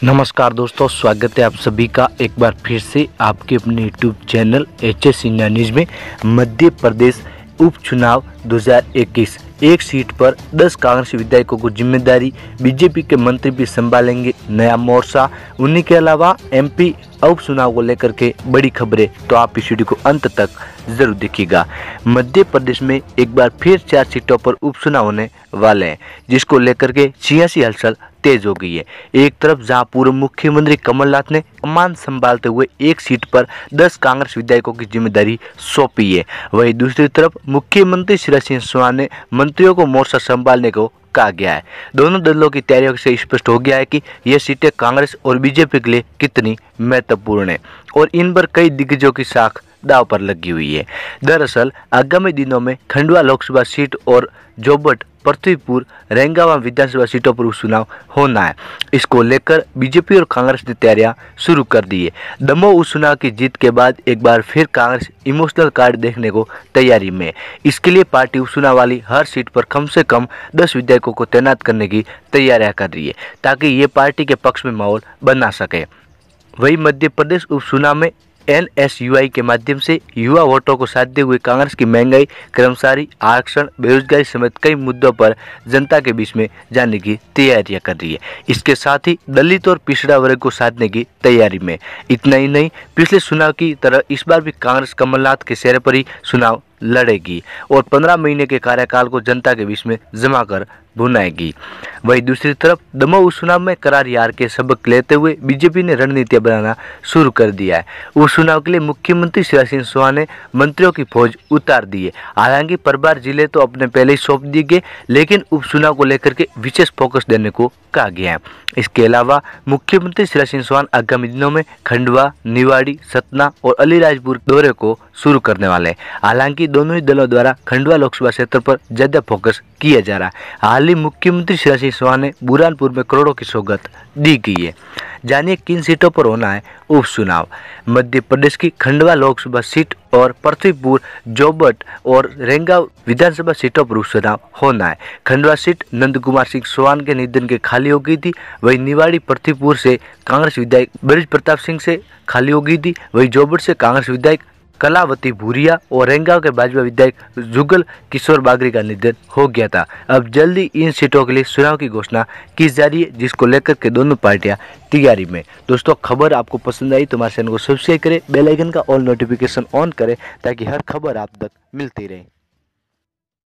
नमस्कार दोस्तों, स्वागत है आप सभी का एक बार फिर से आपके अपने YouTube channel HS India news में। मध्य प्रदेश उपचुनाव 2021 एक सीट पर 10 कांग्रेसी विधायकों को जिम्मेदारी, बीजेपी के मंत्री भी संभालेंगे नया मोर्चा। उन्हीं के अलावा एमपी उपचुनाव को लेकर के बड़ी खबरें, तो आप इस वीडियो को अंत तक जरूर देखिएगा। मध्य प्रदेश में एक बार फिर 4 सीटों पर उपचुनाव होने वाले हैं, जिसको लेकर के सियासी हलचल तेज हो गई है। एक तरफ जहां पूर्व मुख्यमंत्री कमलनाथ ने कमान संभालते हुए एक सीट पर 10 कांग्रेस विधायकों की जिम्मेदारी सौंपी है, वहीं दूसरी तरफ मुख्यमंत्री शिवराज सिंह चौहान ने मंत्रियों को मोर्चा संभालने को कहा गया है। दोनों दलों की तैयारियों से स्पष्ट हो गया है कि यह सीटें कांग्रेस और बीजेपी के लिए कितनी महत्वपूर्ण है और इन पर कई दिग्गजों की साख दांव पर लगी हुई है। दरअसल आगामी दिनों में खंडवा लोकसभा सीट और जोबट, पृथ्वीपुर, रेंगावा विधानसभा सीटों पर उपचुनाव होना है। इसको लेकर बीजेपी और कांग्रेस ने तैयारियां शुरू कर दी है। दमोह उपचुनाव की जीत के बाद एक बार फिर कांग्रेस इमोशनल कार्ड देखने को तैयारी में है। इसके लिए पार्टी उपचुनाव वाली हर सीट पर कम से कम 10 विधायकों को तैनात करने की तैयारियां कर रही है, ताकि ये पार्टी के पक्ष में माहौल बना सके। वही मध्य प्रदेश उपचुनाव में NSUI के माध्यम से युवा वोटों को साधते हुए कांग्रेस की महंगाई, कर्मचारी आरक्षण, बेरोजगारी समेत कई मुद्दों पर जनता के बीच में जाने की तैयारियां कर रही है। इसके साथ ही दलित और पिछड़ा वर्ग को साधने की तैयारी में। इतना ही नहीं, पिछले चुनाव की तरह इस बार भी कांग्रेस कमलनाथ के चेहरे पर ही चुनाव लड़ेगी और 15 महीने के कार्यकाल को जनता के बीच में जमा कर भुनाएगी। वहीं दूसरी तरफ दमोह उपचुनाव में करार हार के सबक लेते हुए बीजेपी ने रणनीतियां बनाना शुरू कर दिया है। उपचुनाव के लिए मुख्यमंत्री शिवराज सिंह चौहान ने मंत्रियों की फौज उतार दी है। हालांकि प्रभार जिले तो अपने पहले ही सौंप दिए गए, लेकिन उपचुनाव को लेकर के विशेष फोकस देने को कहा गया है। इसके अलावा मुख्यमंत्री शिवराज सिंह चौहान आगामी दिनों में खंडवा, निवाड़ी, सतना और अलीराजपुर दौरे को शुरू करने वाले हैं। हालांकि दोनों ही दलों द्वारा खंडवा लोकसभा क्षेत्र पर ज्यादा फोकस किया जा रहा है। हाल ही मुख्यमंत्री शिवराज सिंह चौहान ने बुरहानपुर में करोड़ों की सौगात दी गई है। जानिए किन सीटों पर होना है उपचुनाव। मध्य प्रदेश की खंडवा लोकसभा सीट और पृथ्वीपुर, जोबट और रेंगाव विधानसभा सीटों पर उपचुनाव होना है। खंडवा सीट नंद कुमार सिंह चौहान के निधन के खाली हो गई थी। वही निवाड़ी पृथ्वीपुर से कांग्रेस विधायक ब्रज प्रताप सिंह से खाली हो गई थी। वही जोबट से कांग्रेस विधायक कलावती भूरिया और रेंगाव के भाजपा विधायक जुगल किशोर बागरी का निधन हो गया था। अब जल्दी इन सीटों के लिए चुनाव की घोषणा की जा रही है, जिसको लेकर के दोनों पार्टियां तैयारी में। दोस्तों, खबर आपको पसंद आई तो हमारे चैनल को सब्सक्राइब करें, बेल आइकन का ऑल नोटिफिकेशन ऑन करें, ताकि हर खबर आप तक मिलती रहे।